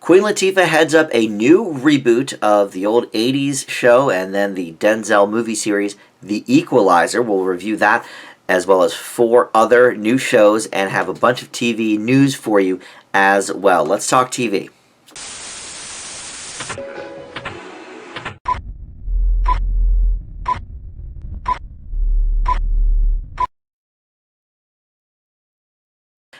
Queen Latifah heads up a new reboot of the old 80s show and then the Denzel movie series, The Equalizer. We'll review that as well as 4 other new shows and have a bunch of TV news for you as well. Let's talk TV.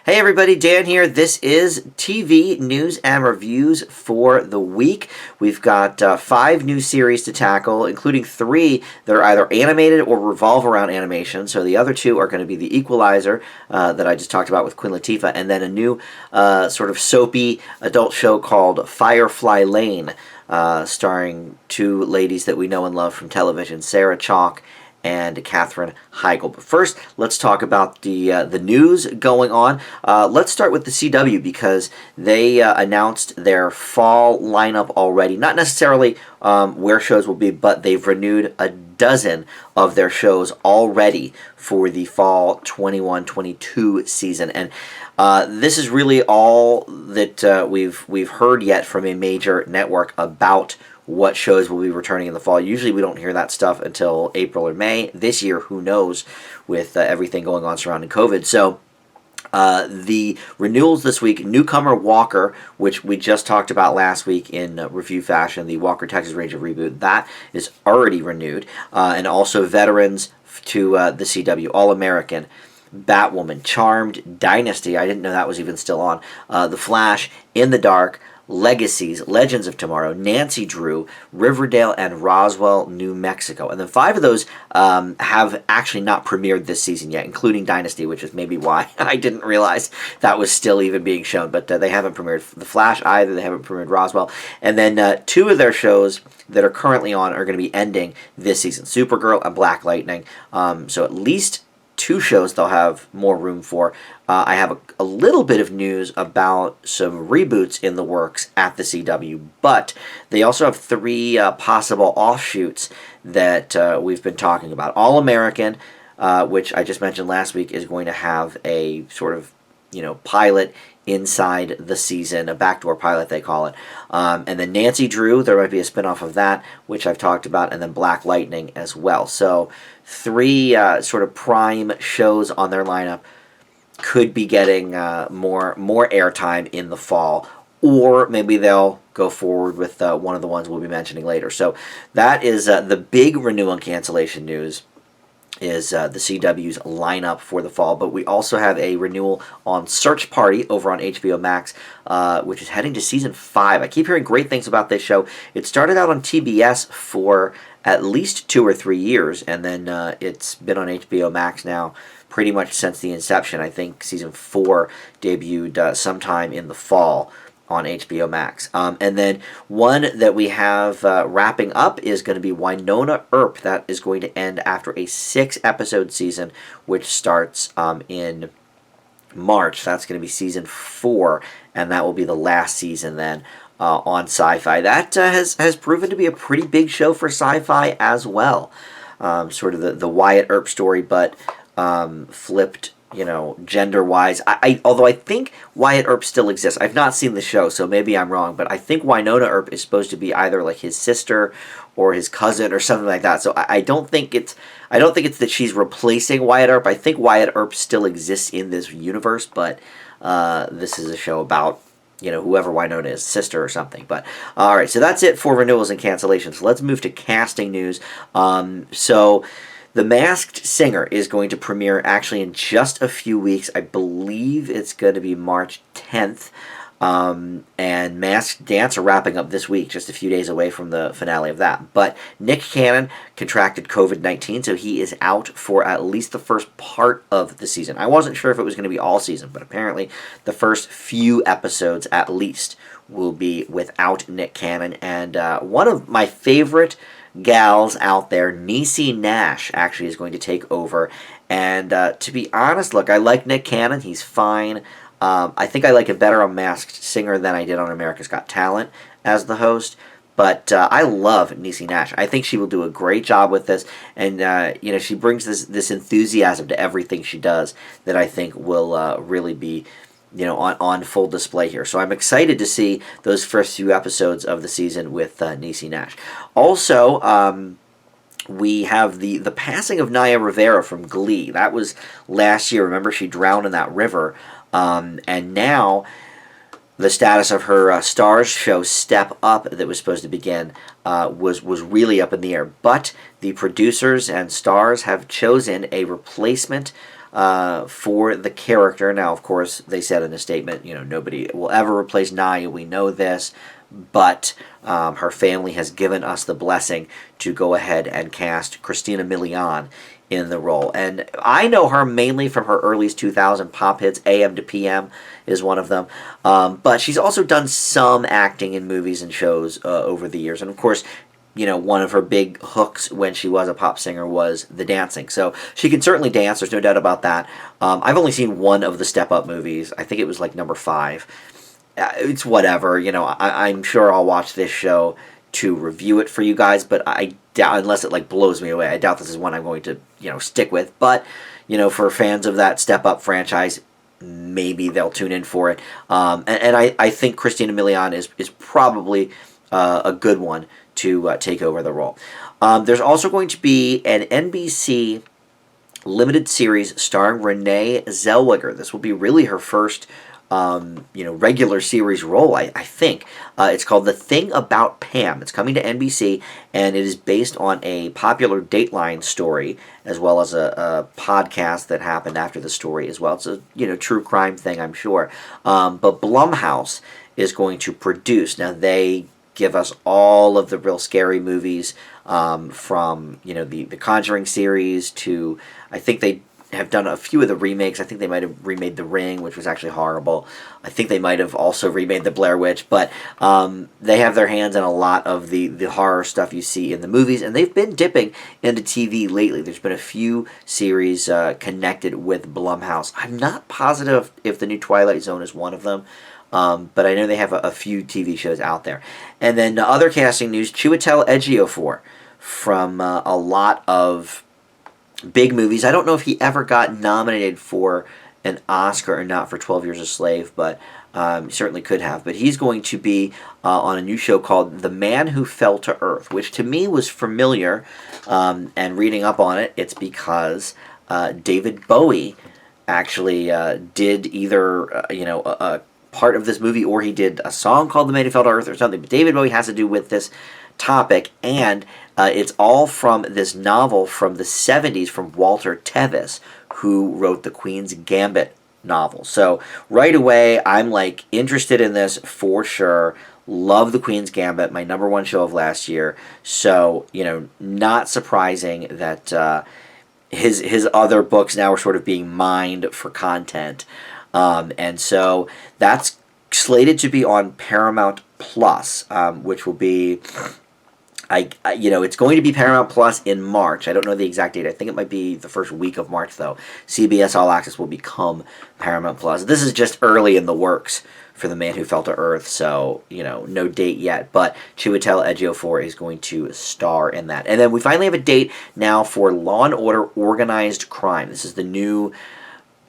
Hey everybody, Dan here. This is TV news and reviews for the week. We've got 5 new series to tackle, including 3 that are either animated or revolve around animation. So the other 2 are going to be The Equalizer that I just talked about with Queen Latifah, and then a new sort of soapy adult show called Firefly Lane, starring 2 ladies that we know and love from television, Sarah Chalke and Katherine Heigl. But first, let's talk about the news going on. Let's start with the CW because they announced their fall lineup already. Not necessarily where shows will be, but they've renewed a dozen of their shows already for the fall 21-22 season. And this is really all that we've heard yet from a major network about what shows will be returning in the fall. Usually we don't hear that stuff until April or May. This year, who knows, with everything going on surrounding COVID. So the renewals this week, newcomer Walker, which we just talked about last week in review fashion, the Walker Texas Ranger reboot, that is already renewed. And also veterans to the CW, All-American, Batwoman, Charmed, Dynasty, I didn't know that was even still on, The Flash, In the Dark, Legacies, Legends of Tomorrow, Nancy Drew, Riverdale, and Roswell, New Mexico. And then 5 of those have actually not premiered this season yet, including Dynasty, which is maybe why I didn't realize that was still even being shown. But they haven't premiered The Flash either. They haven't premiered Roswell. And then 2 of their shows that are currently on are going to be ending this season, Supergirl and Black Lightning. So at least 2 shows they'll have more room for. I have a little bit of news about some reboots in the works at the CW, but they also have 3 possible offshoots that we've been talking about. All-American, which I just mentioned last week, is going to have a sort of, pilot inside the season, a backdoor pilot they call it. And then Nancy Drew, there might be a spinoff of that, which I've talked about, and then Black Lightning as well. So 3 sort of prime shows on their lineup could be getting more airtime in the fall, or maybe they'll go forward with one of the ones we'll be mentioning later. So that is the big renewal and cancellation news, is the CW's lineup for the fall. But we also have a renewal on Search Party over on HBO Max, which is heading to season 5. I keep hearing great things about this show. It started out on TBS for at least 2 or 3 years, and then it's been on HBO Max now pretty much since the inception. I think season 4 debuted sometime in the fall on HBO Max. And then one that we have wrapping up is going to be Wynonna Earp. That is going to end after a 6-episode season, which starts in March. That's going to be season 4, and that will be the last season then on Sci-Fi. That has proven to be a pretty big show for Sci-Fi as well. Sort of the Wyatt Earp story, but flipped, gender-wise. Although I think Wyatt Earp still exists. I've not seen the show, so maybe I'm wrong, but I think Wynonna Earp is supposed to be either like his sister or his cousin or something like that. So I don't think it's that she's replacing Wyatt Earp. I think Wyatt Earp still exists in this universe, but this is a show about whoever Wynonna is, sister or something. But all right, so that's it for renewals and cancellations. Let's move to casting news. So The Masked Singer is going to premiere actually in just a few weeks. I believe it's going to be March 10th. And Masked Dancer wrapping up this week, just a few days away from the finale of that. But Nick Cannon contracted COVID-19, so he is out for at least the first part of the season. I wasn't sure if it was going to be all season, but apparently the first few episodes at least will be without Nick Cannon. And one of my favorite gals out there, Niecy Nash, actually is going to take over. And to be honest, look, I like Nick Cannon. He's fine. I think I like it better on Masked Singer than I did on America's Got Talent as the host. But I love Niecy Nash. I think she will do a great job with this. And, she brings this enthusiasm to everything she does that I think will really be on full display here. So I'm excited to see those first few episodes of the season with Niecy Nash. Also, we have the passing of Naya Rivera from Glee. That was last year. Remember, she drowned in that river. And now the status of her Starz show Step Up that was supposed to begin was really up in the air. But the producers and Starz have chosen a replacement for the character. Now, of course, they said in a statement, nobody will ever replace Naya. We know this. But her family has given us the blessing to go ahead and cast Christina Milian in the role. And I know her mainly from her early 2000 pop hits. AM to PM is one of them. But she's also done some acting in movies and shows over the years. And of course, one of her big hooks when she was a pop singer was the dancing. So she can certainly dance. There's no doubt about that. I've only seen one of the Step Up movies. I think it was like number 5. It's whatever. I'm sure I'll watch this show to review it for you guys, but I doubt, unless it like blows me away, I doubt this is one I'm going to stick with. But for fans of that Step Up franchise, maybe they'll tune in for it. And I think Christina Milian is probably a good one to take over the role. There's also going to be an NBC limited series starring Renee Zellweger. This will be really her first regular series role, I think. It's called The Thing About Pam. It's coming to NBC, and it is based on a popular Dateline story, as well as a podcast that happened after the story as well. It's a true crime thing, I'm sure. But Blumhouse is going to produce. Now, they give us all of the real scary movies from the Conjuring series to, I think they have done a few of the remakes. I think they might have remade The Ring, which was actually horrible. I think they might have also remade The Blair Witch, but they have their hands in a lot of the horror stuff you see in the movies, and they've been dipping into TV lately. There's been a few series connected with Blumhouse. I'm not positive if the new Twilight Zone is one of them, but I know they have a few TV shows out there. And then other casting news, Chiwetel Ejiofor from a lot of big movies. I don't know if he ever got nominated for an Oscar or not for 12 Years a Slave, but certainly could have. But he's going to be on a new show called The Man Who Fell to Earth, which to me was familiar. And reading up on it, it's because David Bowie actually did either a part of this movie, or he did a song called The Man Who Fell to Earth or something. But David Bowie has to do with this topic, and it's all from this novel from the 70s from Walter Tevis, who wrote the Queen's Gambit novel. So right away, I'm like interested in this for sure. Love the Queen's Gambit, my number 1 show of last year. So not surprising that his other books now are sort of being mined for content, and so that's slated to be on Paramount Plus, which will be. It's going to be Paramount Plus in March. I don't know the exact date. I think it might be the first week of March, though. CBS All Access will become Paramount Plus. This is just early in the works for The Man Who Fell to Earth, so, no date yet. But Chiwetel Ejiofor is going to star in that. And then we finally have a date now for Law & Order Organized Crime. This is the new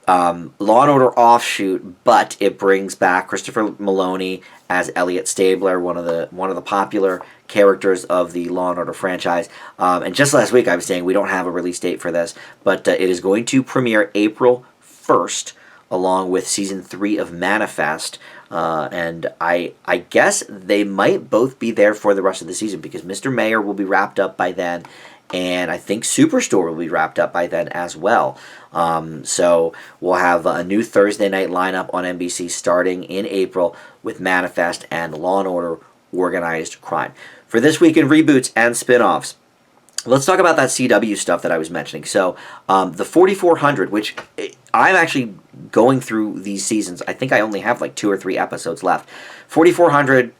Law & Order offshoot, but it brings back Christopher Maloney as Elliot Stabler, one of the popular characters of the Law & Order franchise. And just last week I was saying we don't have a release date for this, but it is going to premiere April 1st, along with Season 3 of Manifest. And I guess they might both be there for the rest of the season, because Mr. Mayor will be wrapped up by then, and I think Superstore will be wrapped up by then as well. So we'll have a new Thursday night lineup on NBC starting in April with Manifest and Law & Order Organized Crime. For this week in reboots and spin-offs, let's talk about that CW stuff that I was mentioning. So the 4400, which I'm actually going through these seasons. I think I only have like 2 or 3 episodes left. 4400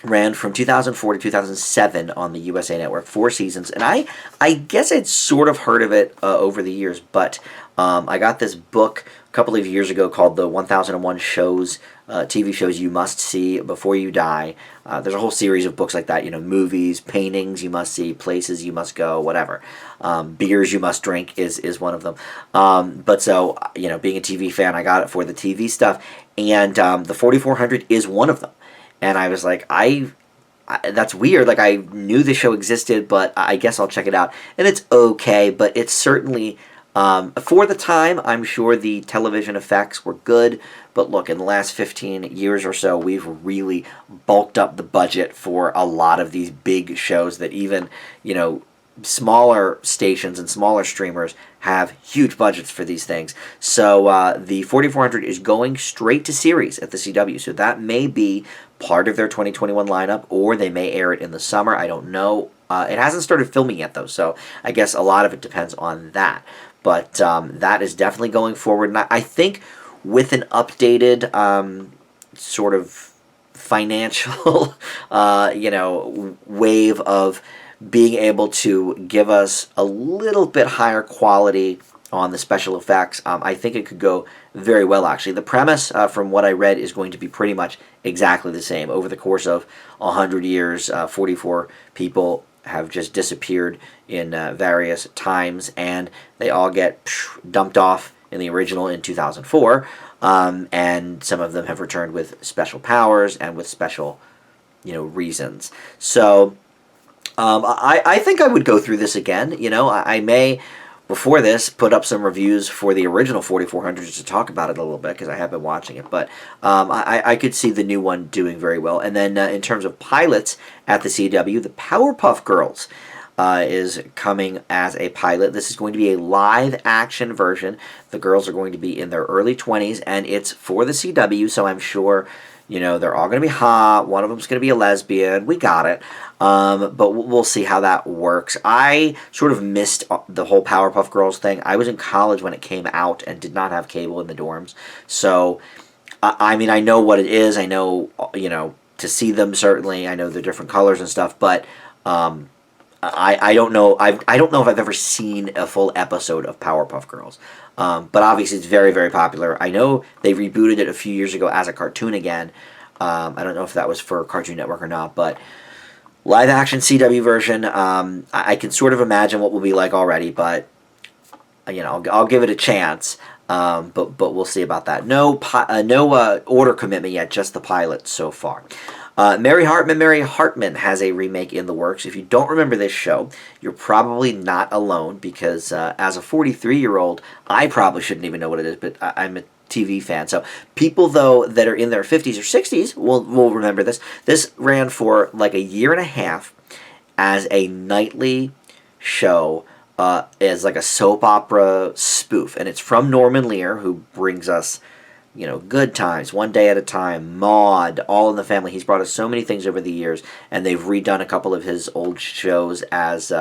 ran from 2004 to 2007 on the USA Network, 4 seasons, and I guess I'd sort of heard of it over the years, but I got this book a couple of years ago called the 1001 Shows, TV Shows You Must See Before You Die. There's a whole series of books like that, movies, paintings you must see, places you must go, whatever. Beers you must drink is one of them. But so, being a TV fan, I got it for the TV stuff, and the 4400 is one of them. And I was like, that's weird. Like, I knew the show existed, but I guess I'll check it out. And it's okay, but it's certainly, for the time, I'm sure the television effects were good. But look, in the last 15 years or so, we've really bulked up the budget for a lot of these big shows that even, smaller stations and smaller streamers have huge budgets for these things. So the 4400 is going straight to series at the CW. So that may be part of their 2021 lineup, or they may air it in the summer. I don't know. It hasn't started filming yet, though, so I guess a lot of it depends on that. But that is definitely going forward. And I think with an updated sort of financial, wave of being able to give us a little bit higher quality on the special effects, I think it could go very well, actually. The premise, from what I read, is going to be pretty much exactly the same. Over the course of 100 years, 44 people have just disappeared in various times, and they all get dumped off in the original in 2004, and some of them have returned with special powers and with special, reasons. So I think I would go through this again. I may, before this, put up some reviews for the original 4400 to talk about it a little bit, because I have been watching it. But I could see the new one doing very well. And then in terms of pilots at the CW, the Powerpuff Girls is coming as a pilot. This is going to be a live-action version. The girls are going to be in their early 20s, and it's for the CW, so I'm sure, they're all going to be hot. One of them's going to be a lesbian. We got it. But we'll see how that works. I sort of missed the whole Powerpuff Girls thing. I was in college when it came out and did not have cable in the dorms. So, I mean, I know what it is. I know, to see them, certainly. I know the different colors and stuff. But I don't know. I don't know if I've ever seen a full episode of Powerpuff Girls. But obviously it's very, very popular. I know they rebooted it a few years ago as a cartoon again. I don't know if that was for Cartoon Network or not, but live action CW version, I can sort of imagine what will be like already, but I'll give it a chance. But we'll see about that. No order commitment yet, just the pilot so far. Mary Hartman has a remake in the works. If you don't remember this show, you're probably not alone, because as a 43-year-old, I probably shouldn't even know what it is, but I'm a TV fan. So people, though, that are in their 50s or 60s will remember this. This ran for like a year and a half as a nightly show, as like a soap opera spoof. And it's from Norman Lear, who brings us Good Times, One Day at a Time, Maude, All in the Family. He's brought us so many things over the years, and they've redone a couple of his old shows as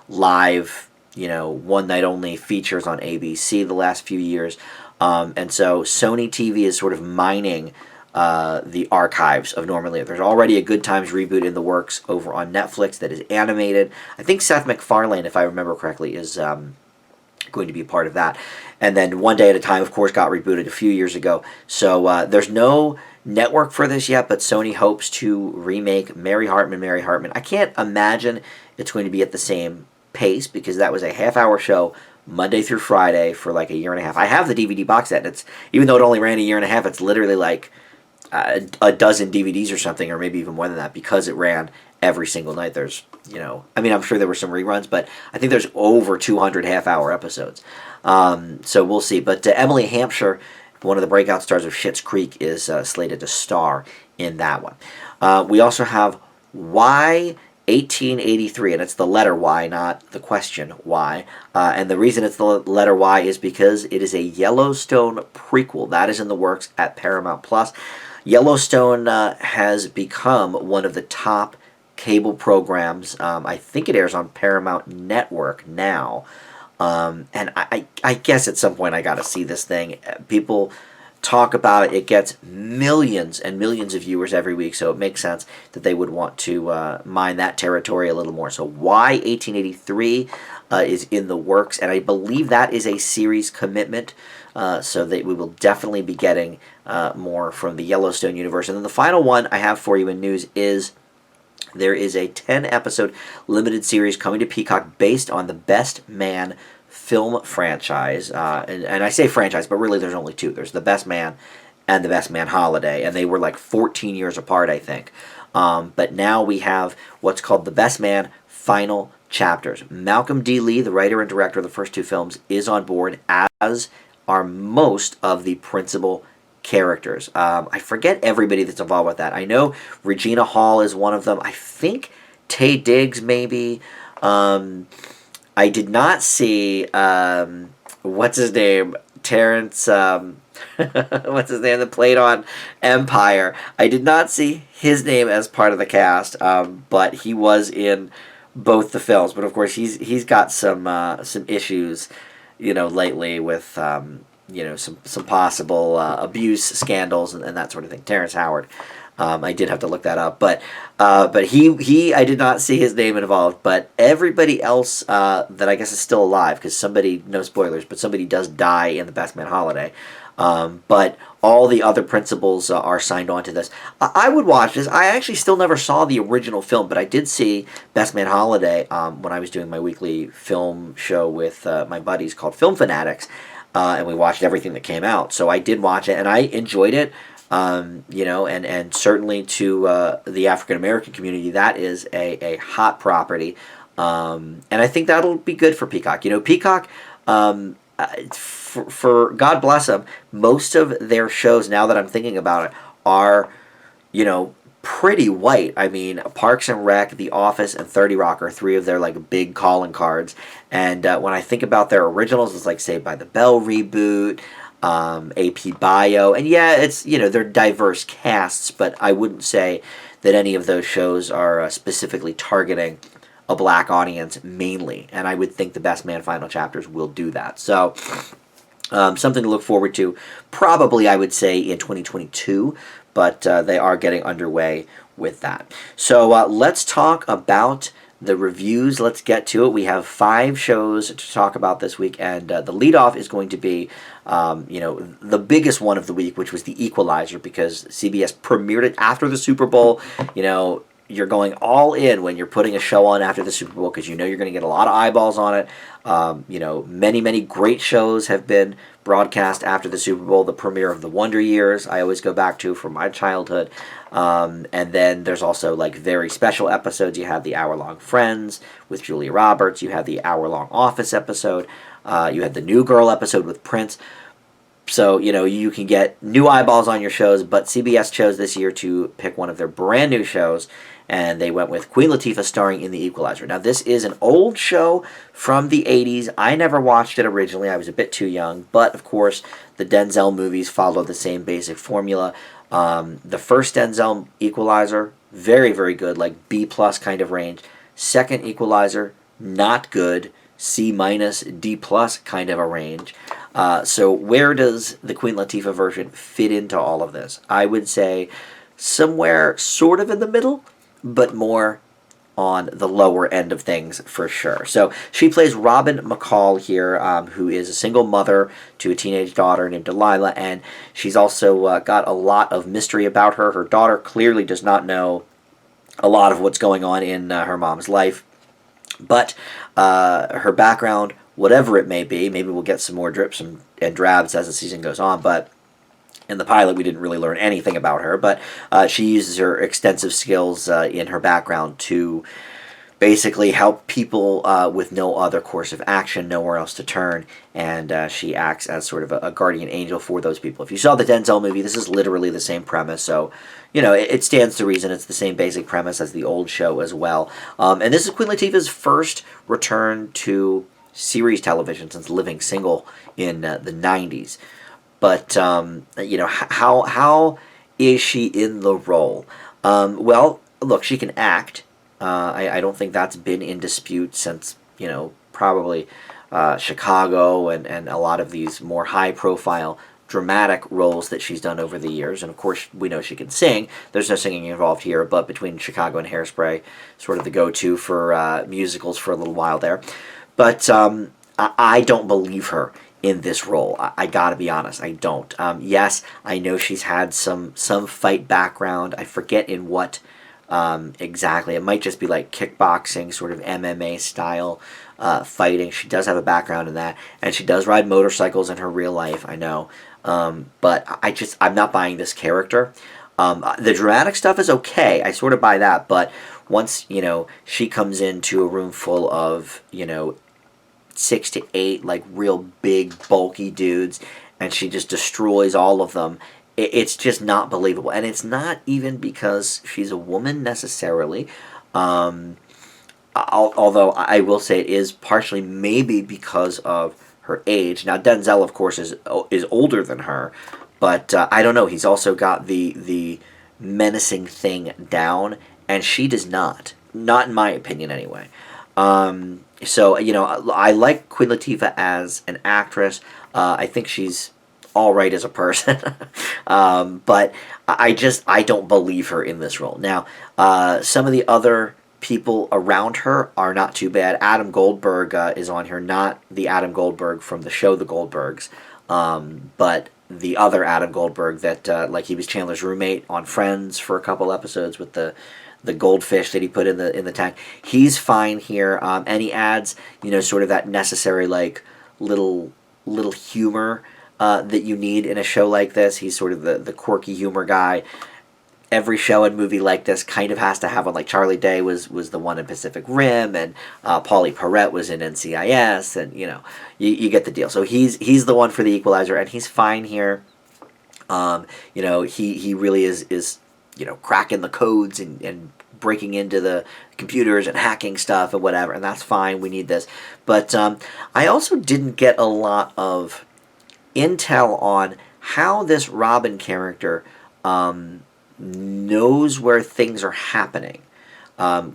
live, one-night-only features on ABC the last few years. And so Sony TV is sort of mining the archives of Norman Lear. There's already a Good Times reboot in the works over on Netflix that is animated. I think Seth MacFarlane, if I remember correctly, is going to be part of that. And then One Day at a Time, of course, got rebooted a few years ago. So there's no network for this yet, but Sony hopes to remake Mary Hartman. I can't imagine it's going to be at the same pace, because that was a half-hour show Monday through Friday for like a year and a half. I have the DVD box set, and it's, even though it only ran a year and a half, it's literally like a dozen DVDs or something, or maybe even more than that, because it ran every single night. There's, I'm sure there were some reruns, but I think there's over 200 half-hour episodes. So we'll see. But Emily Hampshire, one of the breakout stars of Schitt's Creek, is slated to star in that one. We also have Y 1883, and it's the letter Y, not the question why. And the reason it's the letter Y is because it is a Yellowstone prequel. That is in the works at Paramount Plus. Yellowstone has become one of the top cable programs. I think it airs on Paramount Network now. And I guess at some point I got to see this thing. People talk about it. It gets millions and millions of viewers every week, so it makes sense that they would want to mine that territory a little more. So why 1883 is in the works, and I believe that is a series commitment, so that we will definitely be getting more from the Yellowstone universe. And then the final one I have for you in news is there is a 10-episode limited series coming to Peacock based on the Best Man film franchise. And I say franchise, but really there's only two. There's The Best Man and The Best Man Holiday, and they were like 14 years apart, I think. But now we have what's called The Best Man Final Chapters. Malcolm D. Lee, the writer and director of the first two films, is on board, as are most of the principal characters. I forget everybody that's involved with that. I know Regina Hall is one of them. I think Taye Diggs maybe. I did not see what's his name, Terrence. What's his name that played on Empire? I did not see his name as part of the cast, but he was in both the films. But of course, he's got some issues, lately with some possible abuse scandals and that sort of thing. Terrence Howard. I did have to look that up, but he I did not see his name involved. But everybody else that I guess is still alive, because somebody, no spoilers, but somebody does die in The Best Man Holiday. But all the other principals are signed on to this. I would watch this. I actually still never saw the original film, but I did see Best Man Holiday when I was doing my weekly film show with my buddies called Film Fanatics, and we watched everything that came out. So I did watch it, and I enjoyed it. And certainly to the African American community, that is a hot property, and I think that'll be good for Peacock. Peacock, for God bless them, most of their shows, now that I'm thinking about it, are pretty white. I mean, Parks and Rec, The Office, and 30 Rock are three of their big calling cards. And when I think about their originals, it's like Saved by the Bell reboot. AP Bio, and yeah, it's they're diverse casts, but I wouldn't say that any of those shows are specifically targeting a black audience mainly, and I would think The Best Man Final Chapters will do that. So something to look forward to, probably I would say in 2022, but they are getting underway with that. So let's talk about the reviews. Let's get to it. We have 5 shows to talk about this week, and the leadoff is going to be, the biggest one of the week, which was The Equalizer, because CBS premiered it after the Super Bowl. You're going all in when you're putting a show on after the Super Bowl, because you're going to get a lot of eyeballs on it. Many great shows have been broadcast after the Super Bowl. The premiere of The Wonder Years, I always go back to from my childhood. And then there's also very special episodes. You have the hour-long Friends with Julia Roberts. You have the hour-long Office episode. You had the New Girl episode with Prince. So, you can get new eyeballs on your shows, but CBS chose this year to pick one of their brand new shows, and they went with Queen Latifah starring in The Equalizer. Now, this is an old show from the 80s. I never watched it originally. I was a bit too young, but of course, the Denzel movies follow the same basic formula. The first Denzel Equalizer, very, very good, B+ kind of range. Second Equalizer, not good, C-, D+ kind of a range. So where does the Queen Latifah version fit into all of this? I would say somewhere sort of in the middle, but more on the lower end of things for sure. So she plays Robin McCall here, who is a single mother to a teenage daughter named Delilah, and she's also got a lot of mystery about her. Her daughter clearly does not know a lot of what's going on in her mom's life, but her background, whatever it may be, maybe we'll get some more drips and drabs as the season goes on, but in the pilot, we didn't really learn anything about her, but she uses her extensive skills in her background to basically help people with no other course of action, nowhere else to turn, and she acts as sort of a guardian angel for those people. If you saw the Denzel movie, this is literally the same premise, so it stands to reason it's the same basic premise as the old show as well. And this is Queen Latifah's first return to series television since Living Single in the 90s. But, how is she in the role? Well, look, she can act. I don't think that's been in dispute since, probably Chicago and a lot of these more high-profile dramatic roles that she's done over the years, and of course we know she can sing. There's no singing involved here, but between Chicago and Hairspray, sort of the go-to for musicals for a little while there. But I don't believe her in this role. I gotta be honest, I don't. Yes, I know she's had some fight background. I forget in what exactly. It might just be like kickboxing, sort of MMA style fighting. She does have a background in that, and she does ride motorcycles in her real life, I know. But I'm not buying this character. The dramatic stuff is okay. I sort of buy that, but once, she comes into a room full of, 6 to 8, like, real big, bulky dudes, and she just destroys all of them, it's just not believable. And it's not even because she's a woman, necessarily. Although I will say it is partially maybe because of her age. Now, Denzel, of course, is older than her, but I don't know. He's also got the menacing thing down, and she does not. Not in my opinion, anyway. So, I like Queen Latifah as an actress. I think she's all right as a person. But I don't believe her in this role. Now, some of the other people around her are not too bad. Adam Goldberg is on here, not the Adam Goldberg from the show The Goldbergs, but the other Adam Goldberg that, like, he was Chandler's roommate on Friends for a couple episodes with the goldfish that he put in the tank. He's fine here, and he adds, sort of that necessary, like, little humor that you need in a show like this. He's sort of the quirky humor guy. Every show and movie like this kind of has to have one. Like Charlie Day was the one in Pacific Rim, and Paulie Perrette was in NCIS, and you get the deal. So he's the one for the Equalizer, and he's fine here. He really is cracking the codes and breaking into the computers and hacking stuff and whatever, and that's fine. We need this, but I also didn't get a lot of intel on how this Robin character knows where things are happening.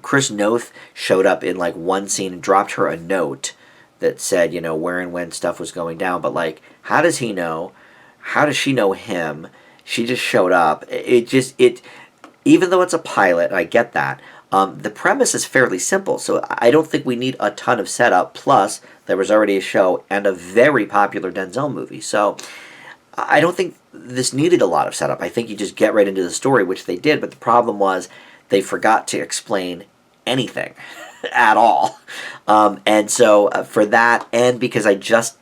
Chris Noth showed up in like one scene and dropped her a note that said, where and when stuff was going down. But like, how does he know? How does she know him? She just showed up. Even though it's a pilot, I get that. The premise is fairly simple, so I don't think we need a ton of setup. Plus, there was already a show and a very popular Denzel movie, so I don't think this needed a lot of setup. I think you just get right into the story, which they did, but the problem was they forgot to explain anything at all. And so for that, and because I just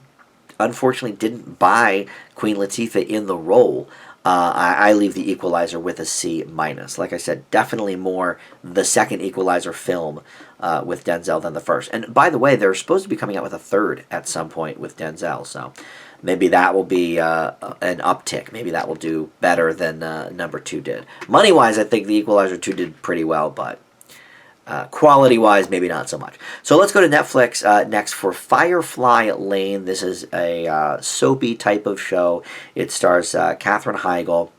unfortunately didn't buy Queen Latifah in the role, I leave the Equalizer with a C-. Like I said, definitely more the second Equalizer film with Denzel than the first. And by the way, they're supposed to be coming out with a third at some point with Denzel, so maybe that will be an uptick. Maybe that will do better than number 2 did. Money-wise, I think the Equalizer 2 did pretty well, but quality-wise, maybe not so much. So let's go to Netflix next for Firefly Lane. This is a soapy type of show. It stars Katherine Heigl,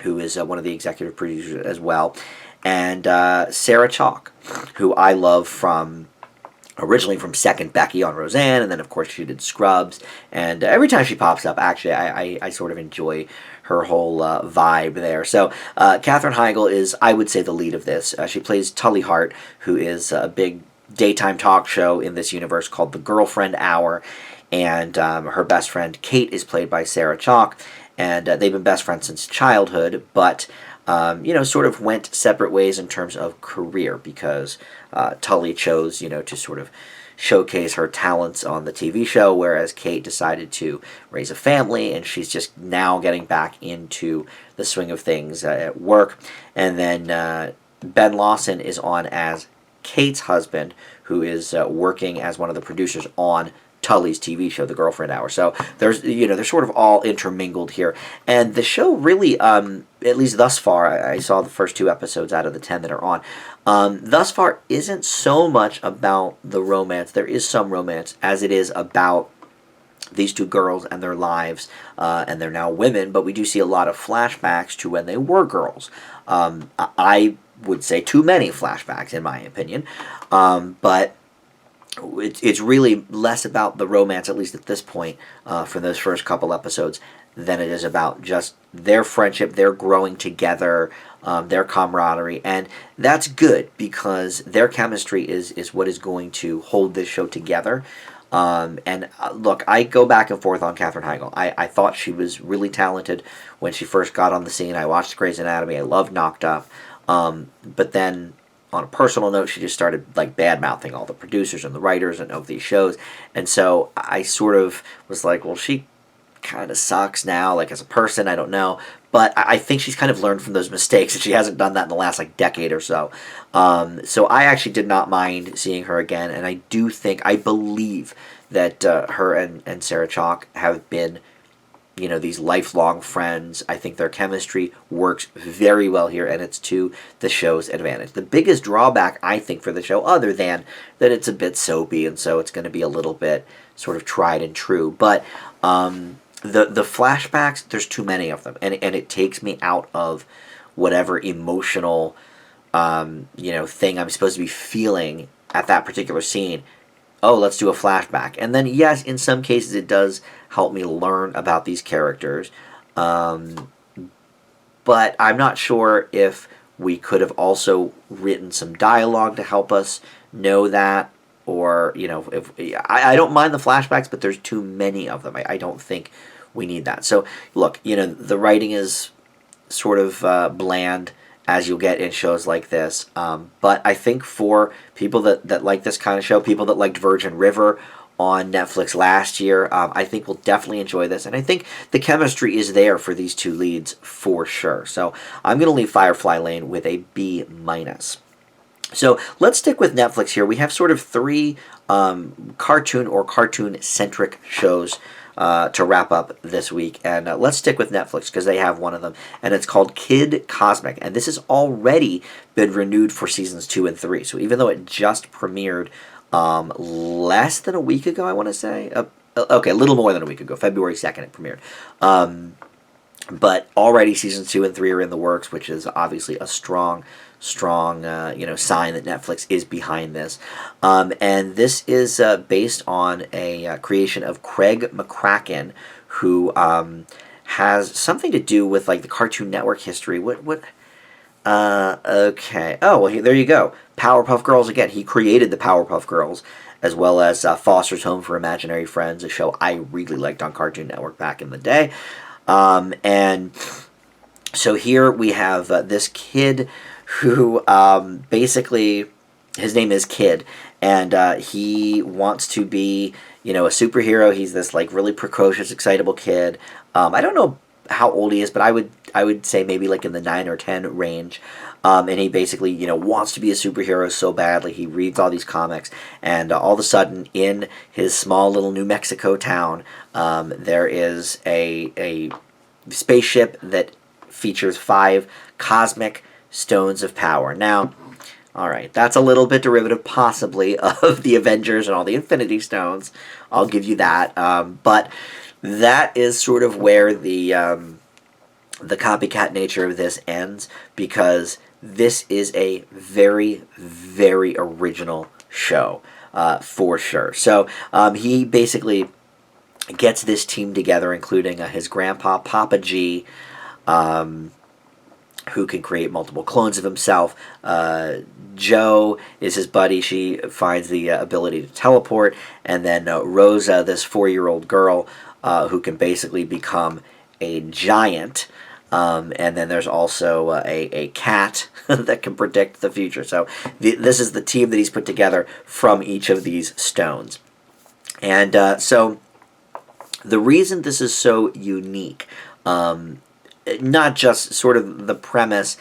who is one of the executive producers as well, and Sarah Chalke, who I love originally from Second Becky on Roseanne, and then of course she did Scrubs, and every time she pops up, actually, I sort of enjoy her whole vibe there. So Katherine Heigl is, I would say, the lead of this. She plays Tully Hart, who is a big daytime talk show in this universe called The Girlfriend Hour, and her best friend Kate is played by Sarah Chalke, and they've been best friends since childhood, but sort of went separate ways in terms of career, because Tully chose, to sort of showcase her talents on the TV show, whereas Kate decided to raise a family, and she's just now getting back into the swing of things at work. And then Ben Lawson is on as Kate's husband, who is working as one of the producers on Tully's TV show, The Girlfriend Hour. So they're sort of all intermingled here, and the show really, at least thus far, I saw the first 2 episodes out of the 10 that are on. Thus far, isn't so much about the romance. There is some romance, as it is about these 2 girls and their lives, and they're now women. But we do see a lot of flashbacks to when they were girls. I would say too many flashbacks, in my opinion, but it's really less about the romance, at least at this point, for those first couple episodes, than it is about just their friendship, their growing together, their camaraderie, and that's good because their chemistry is what is going to hold this show together. And look, I go back and forth on Katherine Heigl. I thought she was really talented when she first got on the scene. I watched Grey's Anatomy. I loved Knocked Up. But then, on a personal note, she just started like bad mouthing all the producers and the writers and of these shows. And so I sort of was like, well, she kind of sucks now, like as a person. I don't know. But I think she's kind of learned from those mistakes, and she hasn't done that in the last like decade or so. So I actually did not mind seeing her again, and I believe that her and Sarah Chalke have been, these lifelong friends. I think their chemistry works very well here, and it's to the show's advantage. The biggest drawback, I think, for the show, other than that it's a bit soapy, and so it's going to be a little bit sort of tried and true, but the flashbacks, there's too many of them, and it takes me out of whatever emotional thing I'm supposed to be feeling at that particular scene. Oh, let's do a flashback. And then, yes, in some cases it does help me learn about these characters, but I'm not sure if we could have also written some dialogue to help us know that, or, if I don't mind the flashbacks, but there's too many of them. I don't think we need that. So, look, the writing is sort of bland, as you'll get in shows like this. But I think for people that like this kind of show, people that liked Virgin River on Netflix last year, I think will definitely enjoy this. And I think the chemistry is there for these two leads for sure. So I'm going to leave Firefly Lane with a B-. So let's stick with Netflix here. We have sort of three cartoon or cartoon-centric shows to wrap up this week, and let's stick with Netflix because they have one of them, and it's called Kid Cosmic, and this has already been renewed for seasons 2 and 3. So even though it just premiered less than a week ago, I want to say, okay, a little more than a week ago, February 2nd it premiered, but already seasons 2 and 3 are in the works, which is obviously a strong sign that Netflix is behind this. And this is based on a creation of Craig McCracken, who has something to do with like the Cartoon Network history. Okay. Oh, well, there you go. Powerpuff Girls again. He created the Powerpuff Girls, as well as Foster's Home for Imaginary Friends, a show I really liked on Cartoon Network back in the day. And so here we have this kid who basically, his name is Kid, and he wants to be, a superhero. He's this like really precocious, excitable kid. I don't know how old he is, but I would say maybe like in the 9 or 10 range. And he basically, wants to be a superhero so badly. He reads all these comics, and all of a sudden, in his small little New Mexico town, there is a spaceship that features 5 cosmic stones of power. Now, all right, that's a little bit derivative, possibly, of the Avengers and all the Infinity Stones. I'll give you that. But that is sort of where the copycat nature of this ends, because this is a very, very original show, for sure. So he basically gets this team together, including his grandpa, Papa G, who can create multiple clones of himself. Joe is his buddy. She finds the ability to teleport. And then Rosa, this 4-year-old girl, who can basically become a giant. And then there's also a cat that can predict the future. So this is the team that he's put together from each of these stones. And so the reason this is so unique, not just sort of the premise,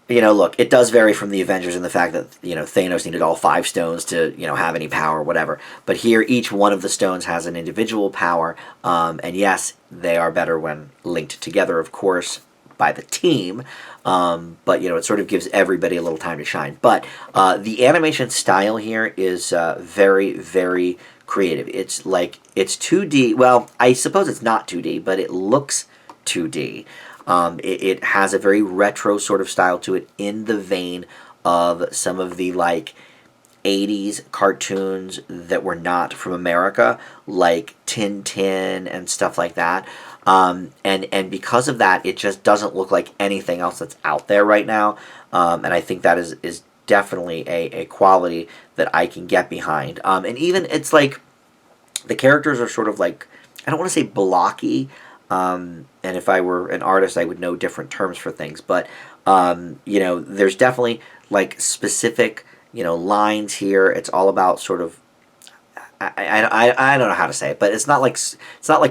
look, it does vary from the Avengers in the fact that, Thanos needed all 5 stones to, have any power or whatever. But here, each one of the stones has an individual power, and yes, they are better when linked together, of course, by the team, but, it sort of gives everybody a little time to shine. But the animation style here is very, very creative. It's 2D. Well, I suppose it's not 2D, but it looks 2D. It has a very retro sort of style to it, in the vein of some of the 80s cartoons that were not from America, like Tintin and stuff like that. And because of that, it just doesn't look like anything else that's out there right now. And I think that is definitely a quality that I can get behind. And even it's like the characters are sort of like, I don't want to say blocky. And if I were an artist, I would know different terms for things. But, there's definitely like specific, lines here. It's all about sort of, I don't know how to say it, but it's not like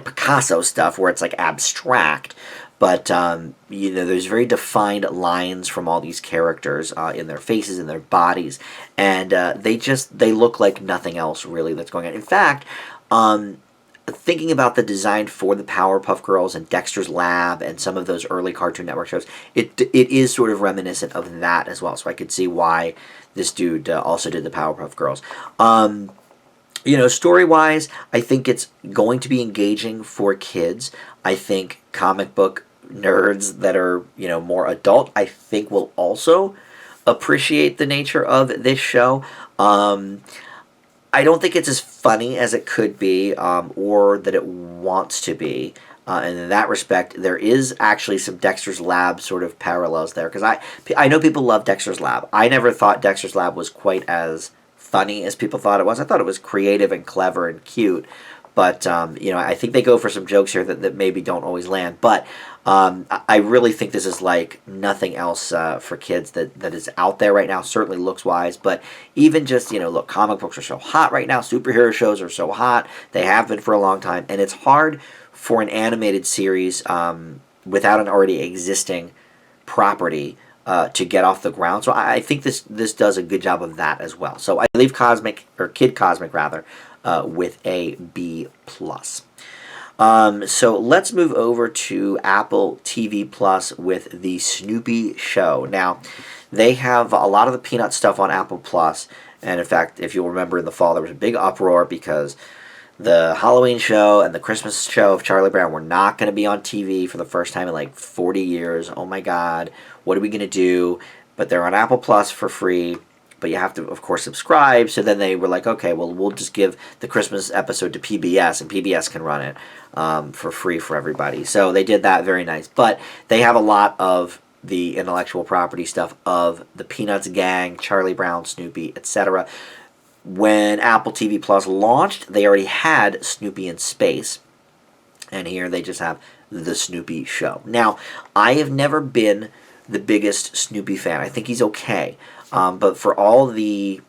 Picasso stuff where it's like abstract, but there's very defined lines from all these characters in their faces and their bodies, and they look like nothing else really that's going on. In fact, thinking about the design for the Powerpuff Girls and Dexter's Lab and some of those early Cartoon Network shows, it is sort of reminiscent of that as well. So I could see why this dude also did the Powerpuff Girls. Story-wise, I think it's going to be engaging for kids. I think comic book nerds that are, more adult, I think will also appreciate the nature of this show. I don't think it's as funny as it could be, or that it wants to be. And in that respect, there is actually some Dexter's Lab sort of parallels there. Because I know people love Dexter's Lab. I never thought Dexter's Lab was quite as funny as people thought it was. I thought it was creative and clever and cute. But, I think they go for some jokes here that maybe don't always land. But I really think this is like nothing else for kids that is out there right now, certainly looks-wise. But even just, look, comic books are so hot right now. Superhero shows are so hot. They have been for a long time. And it's hard for an animated series without an already existing property to get off the ground. So I think this does a good job of that as well. So I leave Kid Cosmic rather, with a B+. So let's move over to Apple TV Plus with the Snoopy Show. Now, they have a lot of the Peanut stuff on Apple Plus, and in fact, if you'll remember in the fall, there was a big uproar because the Halloween show and the Christmas show of Charlie Brown were not going to be on TV for the first time in like 40 years. Oh my God, what are we going to do? But they're on Apple Plus for free, but you have to, of course, subscribe. So then they were like, okay, well, we'll just give the Christmas episode to PBS, and PBS can run it for free for everybody. So they did that, very nice. But they have a lot of the intellectual property stuff of the Peanuts gang, Charlie Brown, Snoopy, etc. When Apple TV Plus launched, they already had Snoopy in Space. And here they just have the Snoopy Show. Now, I have never been the biggest Snoopy fan. I think he's okay. But for all the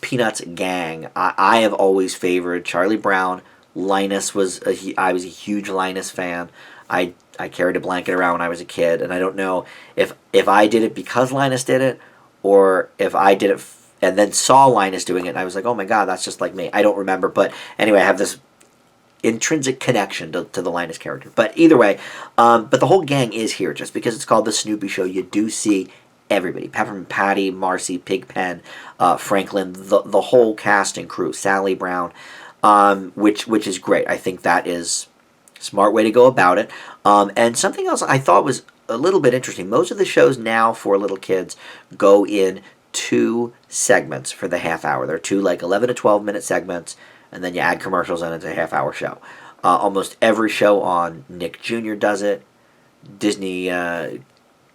Peanuts gang, I have always favored Charlie Brown. Linus I was a huge Linus fan. I carried a blanket around when I was a kid, and I don't know if I did it because Linus did it, or if I did it and then saw Linus doing it, and I was like, oh my God, that's just like me. I don't remember, but anyway, I have this intrinsic connection to the Linus character. But either way, but the whole gang is here just because it's called the Snoopy Show. You do see everybody: Peppermint Patty, Marcy, Pigpen, Franklin, the whole cast and crew, Sally Brown, which is great. I think that is a smart way to go about it. And something else I thought was a little bit interesting. Most of the shows now for little kids go in 2 segments for the half hour. They're 2 like 11 to 12 minute segments, and then you add commercials and it's a half hour show. Almost every show on Nick Jr. does it. Disney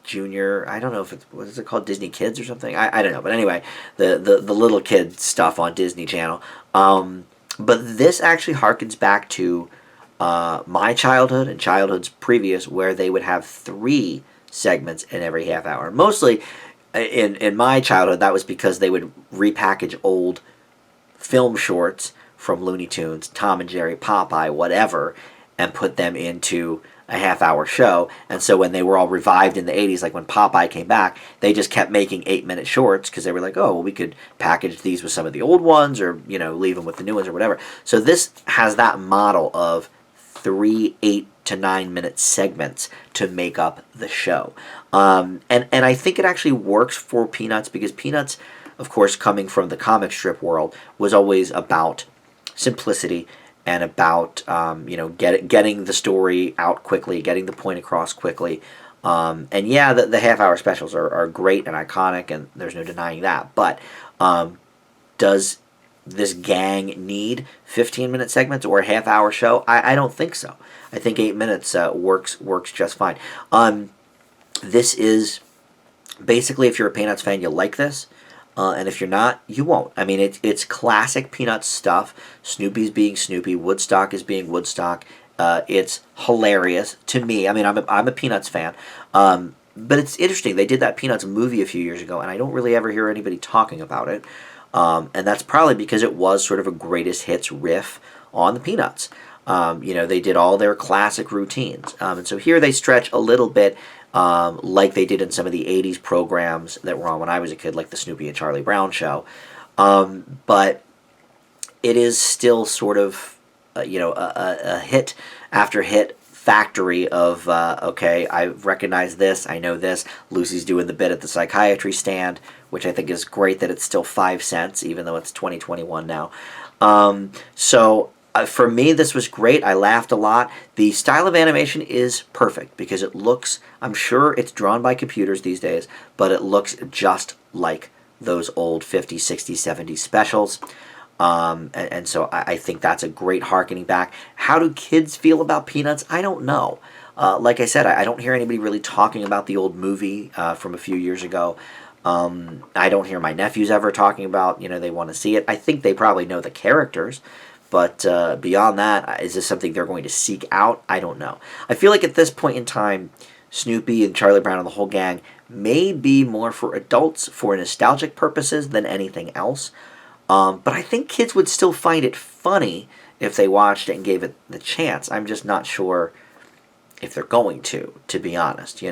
Junior, I don't know if what is it called, Disney Kids or something? I don't know, but anyway, the little kid stuff on Disney Channel. But this actually harkens back to my childhood and childhoods previous, where they would have 3 segments in every half hour. Mostly in my childhood, that was because they would repackage old film shorts from Looney Tunes, Tom and Jerry, Popeye, whatever, and put them into a half-hour show. And so when they were all revived in the 80s, like when Popeye came back, they just kept making 8-minute shorts because they were like, oh, well, we could package these with some of the old ones, or, leave them with the new ones or whatever. So this has that model of 3 8 to 9 minute segments to make up the show. And I think it actually works for Peanuts, because Peanuts, of course, coming from the comic strip world, was always about simplicity and about getting the story out quickly, getting the point across quickly. And yeah, the half-hour specials are great and iconic, and there's no denying that. But Does this gang need 15-minute segments or a half-hour show? I don't think so. I think 8 minutes works just fine. This is basically, if you're a Peanuts fan, you'll like this. And if you're not, you won't. I mean, it's classic Peanuts stuff. Snoopy's being Snoopy. Woodstock is being Woodstock. It's hilarious to me. I mean, I'm a Peanuts fan. But it's interesting. They did that Peanuts movie a few years ago, and I don't really ever hear anybody talking about it. And that's probably because it was sort of a greatest hits riff on the Peanuts. They did all their classic routines. And so here they stretch a little bit like they did in some of the 80s programs that were on when I was a kid, like the Snoopy and Charlie Brown show. But it is still sort of, a hit after hit factory of, okay, I recognize this, I know this. Lucy's doing the bit at the psychiatry stand, which I think is great that it's still 5 cents, even though it's 2021 now. For me, this was great. I laughed a lot. The style of animation is perfect because it looks, I'm sure it's drawn by computers these days, but it looks just like those old 50s, 60s, 70s specials. And so I think that's a great harkening back. How do kids feel about Peanuts? I don't know. Like I said, I don't hear anybody really talking about the old movie from a few years ago. I don't hear my nephews ever talking about, they want to see it. I think they probably know the characters. But beyond that, is this something they're going to seek out? I don't know. I feel like at this point in time, Snoopy and Charlie Brown and the whole gang may be more for adults for nostalgic purposes than anything else. But I think kids would still find it funny if they watched it and gave it the chance. I'm just not sure if they're going to be honest,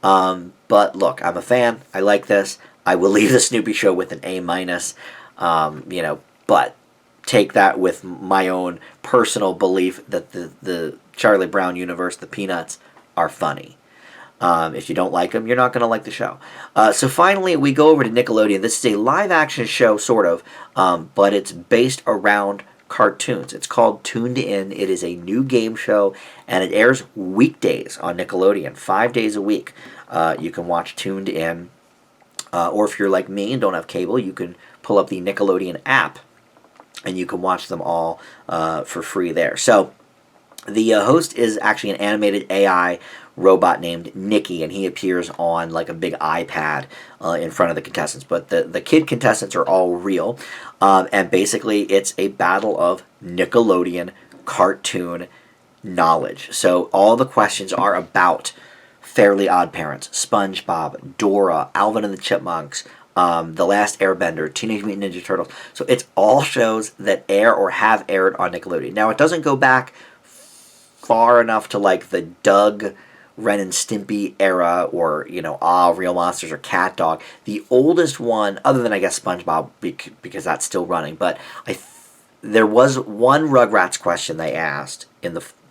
But look, I'm a fan. I like this. I will leave the Snoopy Show with an A-, but take that with my own personal belief that the Charlie Brown universe, the Peanuts, are funny. If you don't like them, you're not going to like the show. So finally, we go over to Nickelodeon. This is a live-action show, sort of, but it's based around cartoons. It's called Tooned In. It is a new game show, and it airs weekdays on Nickelodeon, 5 days a week. You can watch Tooned In, or if you're like me and don't have cable, you can pull up the Nickelodeon app, and you can watch them all for free there. So the host is actually an animated AI robot named Nicky, and he appears on like a big iPad in front of the contestants. But the kid contestants are all real, and basically it's a battle of Nickelodeon cartoon knowledge. So all the questions are about Fairly Odd Parents, SpongeBob, Dora, Alvin and the Chipmunks, The Last Airbender, Teenage Mutant Ninja Turtles. So it's all shows that air or have aired on Nickelodeon. Now, it doesn't go back far enough to like the Doug, Ren and Stimpy era or, Real Monsters or Cat Dog. The oldest one, other than I guess SpongeBob, because that's still running, but there was one Rugrats question they asked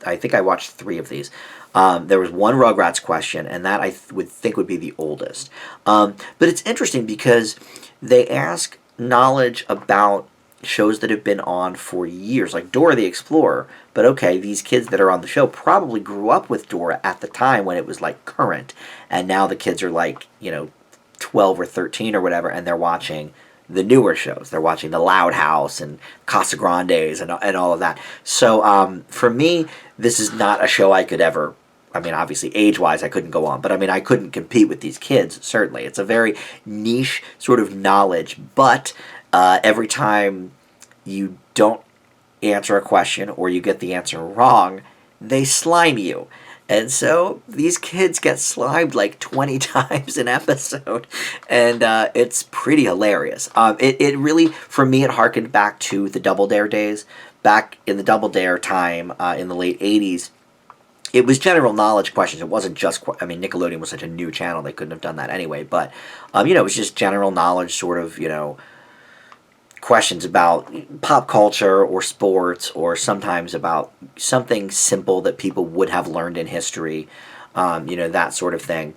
I think I watched 3 of these. There was one Rugrats question, and that I would think would be the oldest. But it's interesting because they ask knowledge about shows that have been on for years, like Dora the Explorer. But okay, these kids that are on the show probably grew up with Dora at the time when it was like current, and now the kids are like 12 or 13 or whatever, and they're watching the newer shows. They're watching The Loud House and Casa Grandes and all of that. So for me, this is not a show I could ever, obviously age-wise I couldn't go on, but I couldn't compete with these kids, certainly. It's a very niche sort of knowledge, but every time you don't answer a question or you get the answer wrong, they slime you. And so these kids get slimed like 20 times an episode, and it's pretty hilarious. It really, for me, it harkened back to the Double Dare days. Back in the Double Dare time in the late 80s, it was general knowledge questions. It wasn't just, Nickelodeon was such a new channel, they couldn't have done that anyway. But, it was just general knowledge sort of, questions about pop culture or sports, or sometimes about something simple that people would have learned in history, that sort of thing.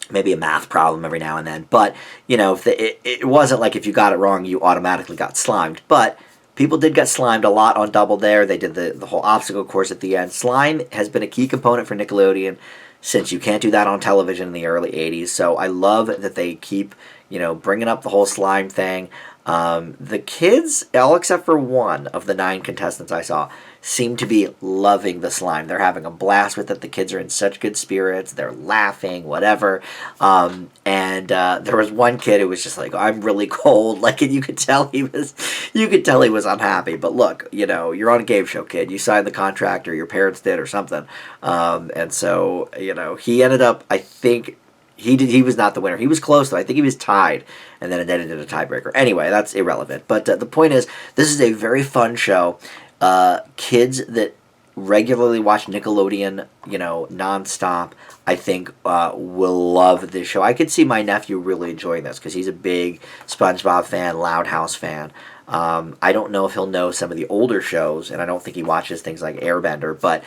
Maybe a math problem every now and then. But, it wasn't like if you got it wrong, you automatically got slimed. But people did get slimed a lot on Double Dare. They did the whole obstacle course at the end. Slime has been a key component for Nickelodeon since you can't do that on television in the early 80s. So I love that they keep bringing up the whole slime thing. The kids, all except for one of the 9 contestants I saw, seem to be loving the slime. They're having a blast with it. The kids are in such good spirits. They're laughing, whatever. And there was one kid who was just like, "I'm really cold," like, and you could tell he was unhappy. But look, you're on a game show, kid. You signed the contract, or your parents did, or something. And so, he ended up, I think. He was not the winner. He was close, though. I think he was tied, and then it ended in a tiebreaker. Anyway, that's irrelevant. But the point is, this is a very fun show. Kids that regularly watch Nickelodeon, nonstop, I think will love this show. I could see my nephew really enjoying this because he's a big SpongeBob fan, Loud House fan. I don't know if he'll know some of the older shows, and I don't think he watches things like Airbender, but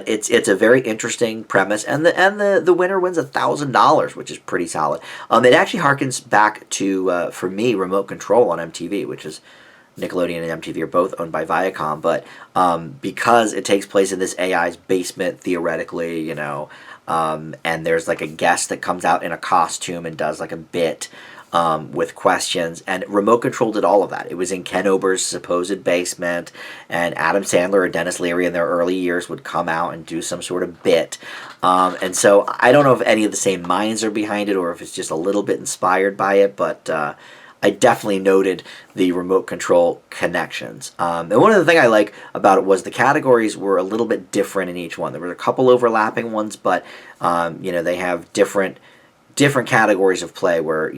it's a very interesting premise, and the winner wins $1,000, which is pretty solid. It actually harkens back to, for me, Remote Control on MTV, which is Nickelodeon and MTV are both owned by Viacom, but because it takes place in this AI's basement, theoretically, and there's like a guest that comes out in a costume and does like a bit with questions, and Remote Control did all of that. It was in Ken Ober's supposed basement, and Adam Sandler or Dennis Leary in their early years would come out and do some sort of bit. And so I don't know if any of the same minds are behind it or if it's just a little bit inspired by it, but I definitely noted the Remote Control connections. And one of the things I like about it was the categories were a little bit different in each one. There were a couple overlapping ones, but they have different categories of play where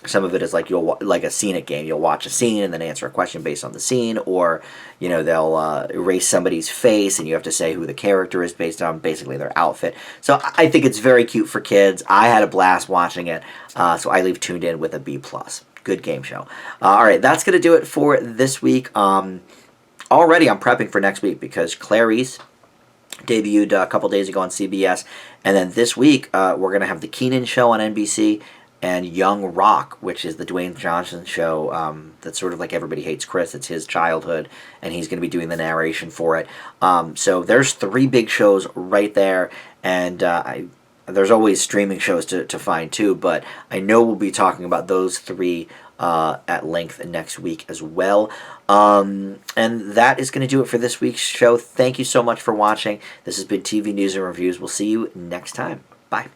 some of it is like like a scenic game. You'll watch a scene and then answer a question based on the scene, or they'll erase somebody's face and you have to say who the character is based on basically their outfit. So I think it's very cute for kids. I had a blast watching it, so I leave Tooned In with a B+. Good game show. All right, that's gonna do it for this week. Already I'm prepping for next week because Clarice debuted a couple days ago on CBS, and then this week we're going to have The Keenan Show on NBC and Young Rock, which is the Dwayne Johnson show that's sort of like Everybody Hates Chris. It's his childhood, and he's going to be doing the narration for it. So there's 3 big shows right there, and there's always streaming shows to find too, but I know we'll be talking about those 3 at length next week as well. And that is going to do it for this week's show. Thank you so much for watching. This has been TV News and Reviews. We'll see you next time. Bye.